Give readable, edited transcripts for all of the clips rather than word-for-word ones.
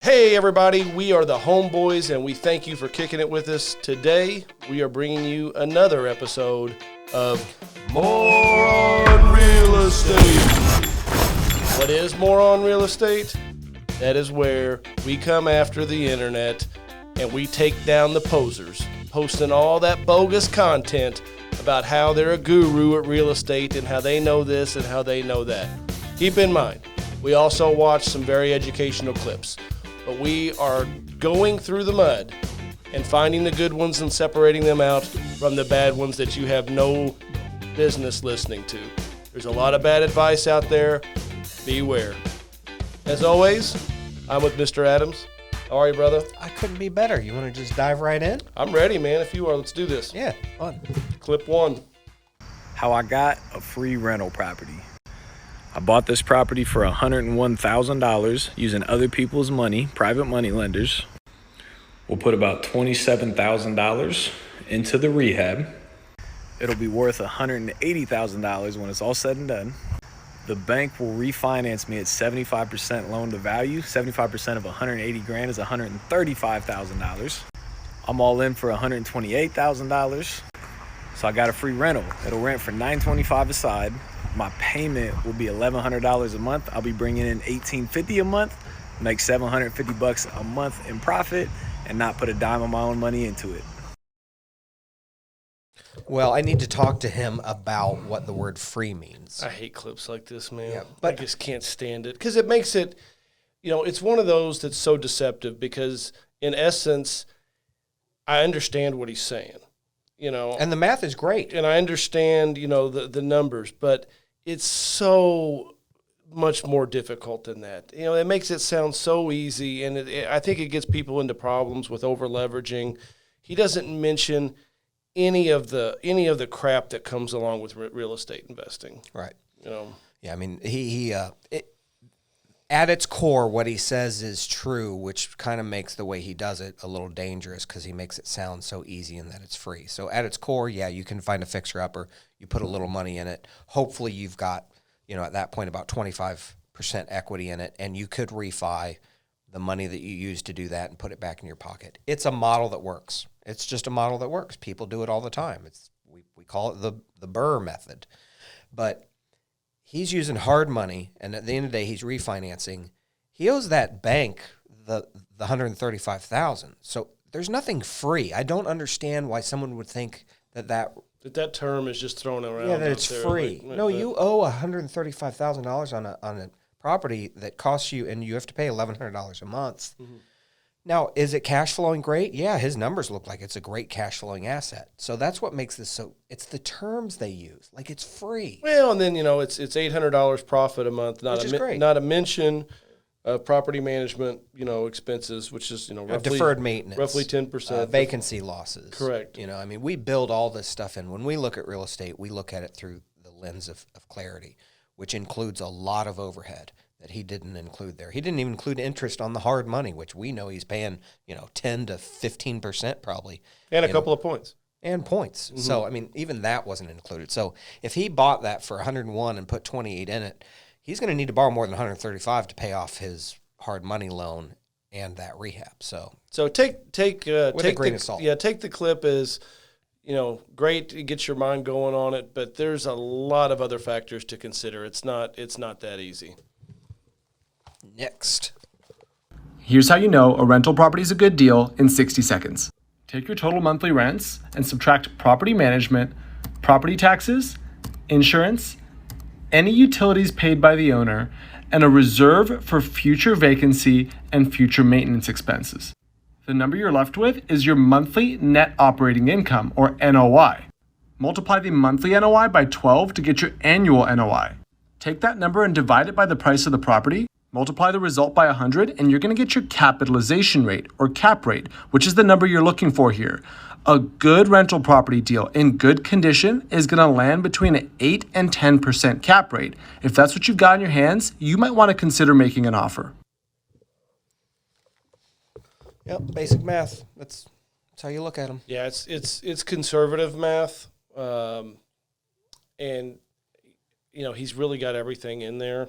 Hey everybody, we are the Homeboys and we thank you for kicking it with us. Today, we are bringing you another episode of Moron Real Estate. What is Moron Real Estate? That is where we come after the internet and we take down the posers, posting all that bogus content about how they're a guru at real estate and how they know this and how they know that. Keep in mind, we also watch some very educational clips. But we are going through the mud and finding the good ones and separating them out from the bad ones that you have no business listening to. There's a lot of bad advice out there. Beware. As always, I'm with Mr. Adams. How are you, brother? I couldn't be better. You want to just dive right in? I'm ready, man. If you are, let's do this. Yeah, fun. Clip one. How I got a free rental property. I bought this property for $101,000 using other people's money, private money lenders. We'll put about $27,000 into the rehab. It'll be worth $180,000 when it's all said and done. The bank will refinance me at 75% loan to value. 75% of $180,000 is $135,000. I'm all in for $128,000. So I got a free rental. It'll rent for $925 a side. My payment will be $1,100 a month. I'll be bringing in $1,850 a month, make $750 a month in profit, and not put a dime of my own money into it. Well, I need to talk to him about what the word free means. I hate clips like this, man. Yeah, but I just can't stand it because it makes it, it's one of those that's so deceptive because in essence, I understand what he's saying, And the math is great. And I understand, the numbers, but it's so much more difficult than that. It makes it sound so easy, and I think it gets people into problems with over leveraging. He doesn't mention any of the crap that comes along with real estate investing. Right. Yeah, I mean, at its core, what he says is true, which kind of makes the way he does it a little dangerous because he makes it sound so easy and that it's free. So at its core, yeah, you can find a fixer-upper. You put a little money in it. Hopefully you've got, at that point about 25% equity in it, and you could refi the money that you use to do that and put it back in your pocket. It's a model that works. It's just a model that works. People do it all the time. We call it the Burr method. But he's using hard money, and at the end of the day, he's refinancing. He owes that bank the $135,000. So there's nothing free. I don't understand why someone would think that term is just thrown around. Yeah, that it's free. No, you owe $135,000 on a property that costs you, and you have to pay $1,100 a month. Mm-hmm. Now, is it cash flowing great? Yeah, his numbers look like it's a great cash flowing asset. So that's what makes this so. It's the terms they use, like it's free. Well, and then it's $800 profit a month, which is great. Not a mention of property management, expenses, which is roughly deferred maintenance, roughly 10%, vacancy losses. Correct. We build all this stuff in. When we look at real estate, we look at it through the lens of clarity, which includes a lot of overhead that he didn't include there. He didn't even include interest on the hard money, which we know he's paying, 10 to 15% probably. And a couple of points. And points. Mm-hmm. So, even that wasn't included. So if he bought that for 101 and put 28 in it, he's going to need to borrow more than 135 to pay off his hard money loan and that rehab. So take with a grain of salt. Yeah, take the clip as great, it gets your mind going on it, but there's a lot of other factors to consider. It's not that easy. Next. Here's how you know a rental property is a good deal in 60 seconds. Take your total monthly rents and subtract property management, property taxes, insurance, any utilities paid by the owner, and a reserve for future vacancy and future maintenance expenses. The number you're left with is your monthly net operating income, or NOI. Multiply the monthly NOI by 12 to get your annual NOI. Take that number and divide it by the price of the property. Multiply the result by 100, and you're going to get your capitalization rate, or cap rate, which is the number you're looking for here. A good rental property deal in good condition is going to land between an 8 and 10% cap rate. If that's what you've got in your hands, you might want to consider making an offer. Yep, basic math. That's how you look at them. Yeah, it's conservative math, and he's really got everything in there.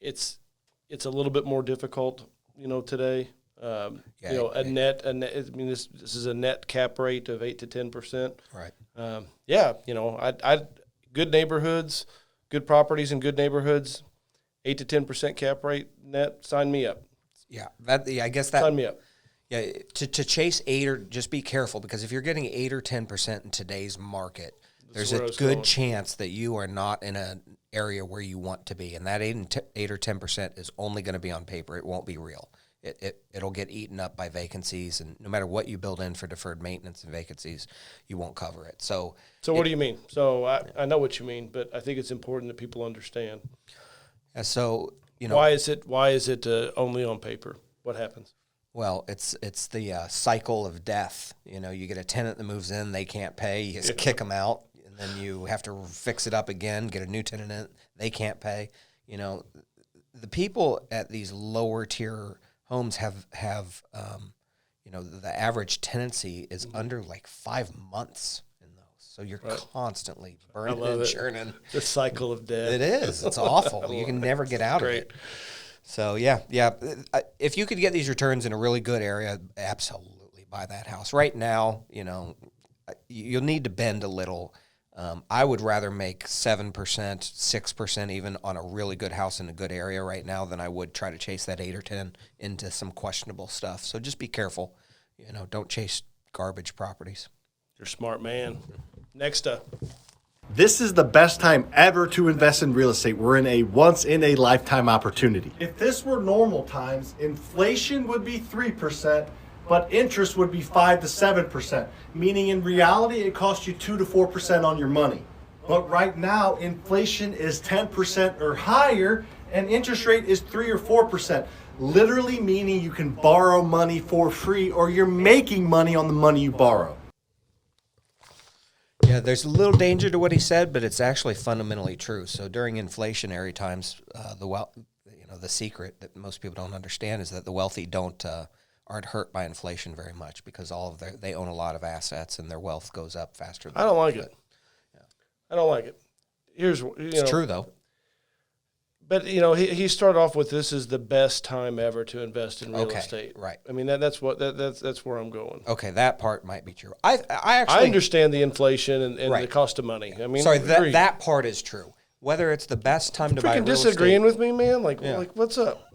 It's a little bit more difficult today. A net. I mean, this is a net cap rate of 8 to 10%. Right. I good neighborhoods, good properties in good neighborhoods, 8 to 10% cap rate net. Sign me up. Yeah, I guess that. Sign me up. Yeah, to chase 8 or just be careful, because if you're getting 8 or 10% in today's market, there's a good chance that you are not in an area where you want to be, and that 8 or 10% is only going to be on paper. It won't be real. It'll get eaten up by vacancies, and no matter what you build in for deferred maintenance and vacancies, you won't cover it. So what do you mean? So I know what you mean, but I think it's important that people understand. So why is it only on paper? What happens? Well, it's the cycle of death. You get a tenant that moves in, they can't pay, you just kick them out, and then you have to fix it up again, get a new tenant in, they can't pay. The people at these lower tier homes have the average tenancy is under like 5 months in those. So you're constantly burning and churning. The cycle of death. It is. It's awful. You can never get out of it. So, yeah. If you could get these returns in a really good area, absolutely buy that house. Right now, you'll need to bend a little. I would rather make 7%, 6% even on a really good house in a good area right now than I would try to chase that 8 or 10 into some questionable stuff. So just be careful. Don't chase garbage properties. You're a smart man. Next up. This is the best time ever to invest in real estate. We're in a once-in-a-lifetime opportunity. If this were normal times, inflation would be 3%, but interest would be 5 to 7%, meaning in reality it costs you 2 to 4% on your money. But right now, inflation is 10% or higher, and interest rate is 3 or 4%, literally meaning you can borrow money for free, or you're making money on the money you borrow. Yeah, there's a little danger to what he said, but it's actually fundamentally true. So during inflationary times, the secret that most people don't understand is that the wealthy aren't hurt by inflation very much, because they own a lot of assets and their wealth goes up faster. I don't like it. Yeah. I don't like it. It's true though. But he started off with, this is the best time ever to invest in real estate. Right. I mean that's where I'm going. Okay, that part might be true. I understand the inflation and the cost of money. I mean, that part is true. Whether it's the best time to buy real estate. Disagreeing with me, man? Like what's up?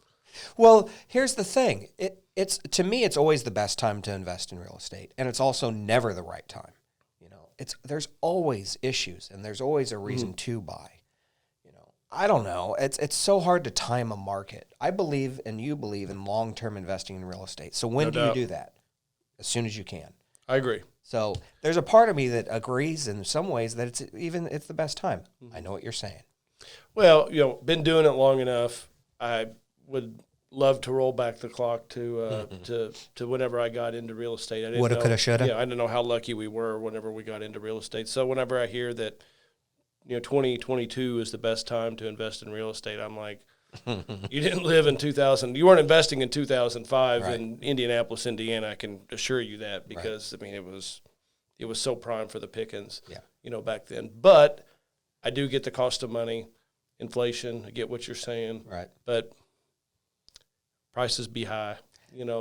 Well, here's the thing. It's to me, it's always the best time to invest in real estate, and it's also never the right time. There's always issues, and there's always a reason to buy. I don't know. It's so hard to time a market. I believe, and you believe, in long-term investing in real estate. So when do you do that? As soon as you can. I agree. So there's a part of me that agrees in some ways that it's the best time. I know what you're saying. Well, been doing it long enough. I would love to roll back the clock to whenever I got into real estate. I didn't Woulda, coulda, shoulda. Yeah, I didn't know how lucky we were whenever we got into real estate. So whenever I hear that 2022 is the best time to invest in real estate, I'm like, you didn't live in 2000. You weren't investing in 2005 in Indianapolis, Indiana. I can assure you that, because I mean it was so prime for the pickings. Back then. But I do get the cost of money, inflation. I get what you're saying. Right. But prices be high.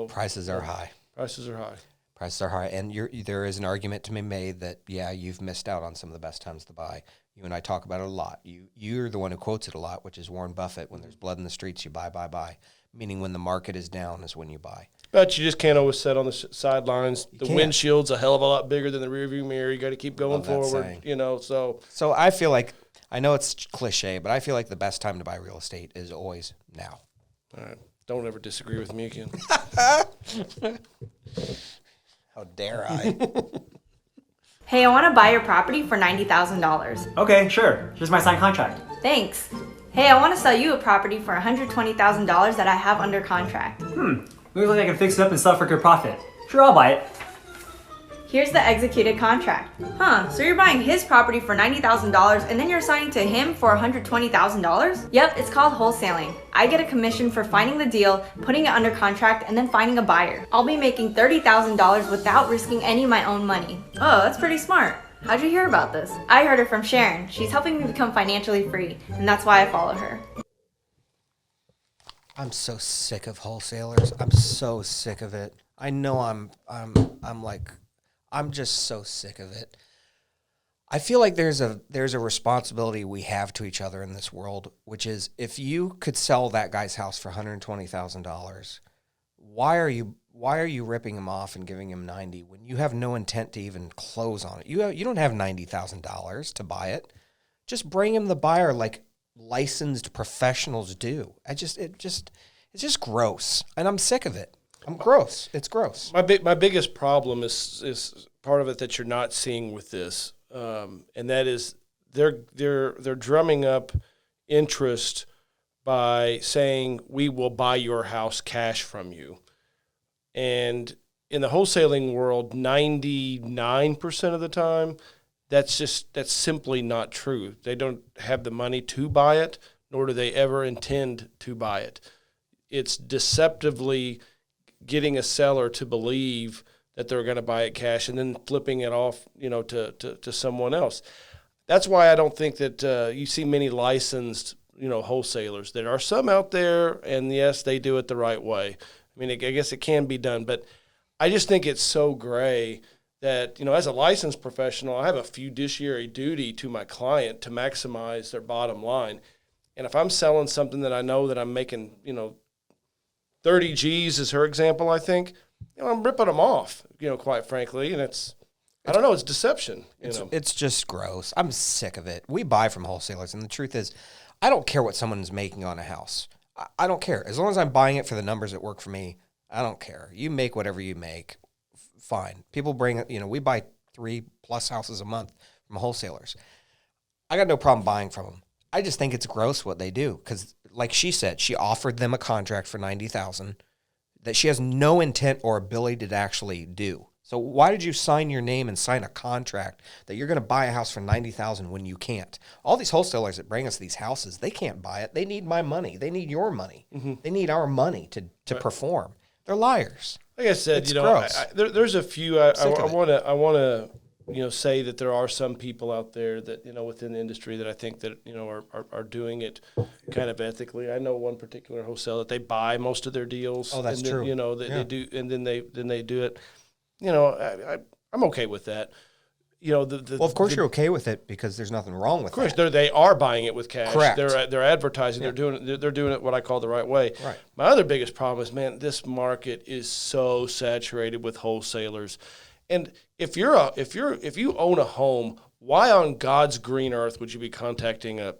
Prices are high. Prices are high. Prices are high, and there is an argument to be made that you've missed out on some of the best times to buy. You and I talk about it a lot. You're the one who quotes it a lot, which is Warren Buffett. When there's blood in the streets, you buy. Meaning when the market is down is when you buy. But you just can't always sit on the sidelines. The windshield's a hell of a lot bigger than the rearview mirror. You got to keep going forward. So I feel like, I know it's cliche, but I feel like the best time to buy real estate is always now. All right. Don't ever disagree with me again. How dare I? Hey, I want to buy your property for $90,000. Okay, sure. Here's my signed contract. Thanks. Hey, I want to sell you a property for $120,000 that I have under contract. Looks like I can fix it up and sell for good profit. Sure, I'll buy it. Here's the executed contract. So you're buying his property for $90,000 and then you're assigning to him for $120,000? Yep, it's called wholesaling. I get a commission for finding the deal, putting it under contract, and then finding a buyer. I'll be making $30,000 without risking any of my own money. Oh, that's pretty smart. How'd you hear about this? I heard it from Sharon. She's helping me become financially free, and that's why I follow her. I'm so sick of wholesalers. I'm so sick of it. I know I'm just so sick of it. I feel like there's a responsibility we have to each other in this world, which is if you could sell that guy's house for $120,000, why are you ripping him off and giving him 90 when you have no intent to even close on it? You don't have $90,000 to buy it. Just bring him the buyer like licensed professionals do. It's just gross, and I'm sick of it. I'm gross. It's gross. My biggest problem is part of it that you're not seeing with this, and that is they're drumming up interest by saying we will buy your house cash from you, and in the wholesaling world, 99% of the time, that's simply not true. They don't have the money to buy it, nor do they ever intend to buy it. It's deceptively getting a seller to believe that they're going to buy it cash and then flipping it off, to someone else. That's why I don't think that you see many licensed, wholesalers. There are some out there, and yes, they do it the right way. I mean, I guess it can be done, but I just think it's so gray that, as a licensed professional, I have a fiduciary duty to my client to maximize their bottom line. And if I'm selling something that I know that I'm making, 30 G's is her example, I think, I'm ripping them off, quite frankly. And it's deception. It's just gross. I'm sick of it. We buy from wholesalers, and the truth is, I don't care what someone's making on a house. I don't care. As long as I'm buying it for the numbers that work for me, I don't care. You make whatever you make. Fine. People bring, we buy 3+ houses a month from wholesalers. I got no problem buying from them. I just think it's gross what they do because, like she said, she offered them a contract for $90,000 that she has no intent or ability to actually do. So why did you sign your name and sign a contract that you're going to buy a house for $90,000 when you can't? All these wholesalers that bring us these houses, they can't buy it. They need my money. They need your money. Mm-hmm. They need our money to perform. They're liars. Like I said, there's a few. I want to say that there are some people out there that within the industry that I think that are doing it kind of ethically. I know one particular wholesaler that they buy most of their deals. Oh, that's true. They do, and then they do it. I'm okay with that. Well, of course you're okay with it because there's nothing wrong with it. Of course, they are buying it with cash. Correct. They're advertising. Yeah. They're doing it what I call the right way. Right. My other biggest problem is, man, this market is so saturated with wholesalers. And if you own a home, why on God's green earth would you be contacting a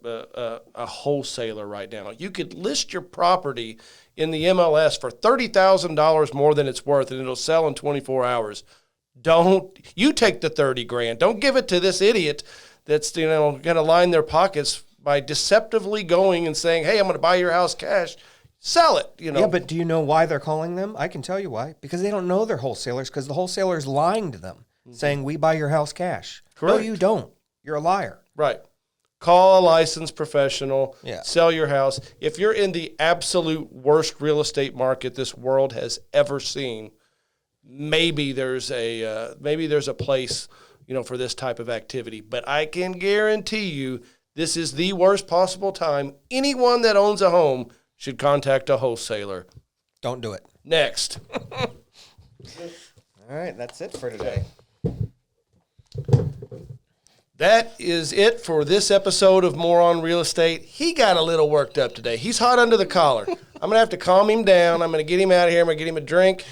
wholesaler right now? You could list your property in the MLS for $30,000 more than it's worth, and it'll sell in 24 hours. Don't you take the $30,000? Don't give it to this idiot that's going to line their pockets by deceptively going and saying, "Hey, I'm going to buy your house cash." Sell it. Yeah, but do you know why they're calling them? I can tell you why. Because they don't know they're wholesalers. Because the wholesaler's lying to them, saying we buy your house cash. Correct. No, you don't. You're a liar. Right. Call a licensed professional. Yeah. Sell your house. If you're in the absolute worst real estate market this world has ever seen, maybe there's a place, for this type of activity. But I can guarantee you this is the worst possible time. Anyone that owns a home should contact a wholesaler. Don't do it. Next. All right, that's it for today. That is it for this episode of Moron Real Estate. He got a little worked up today. He's hot under the collar. I'm going to have to calm him down. I'm going to get him out of here. I'm going to get him a drink.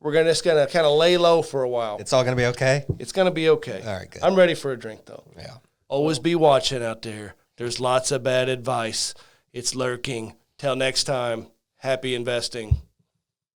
We're just going to kind of lay low for a while. It's all going to be okay? It's going to be okay. All right, good. I'm ready for a drink, though. Yeah. Always be watching out there. There's lots of bad advice. It's lurking. Till next time, happy investing.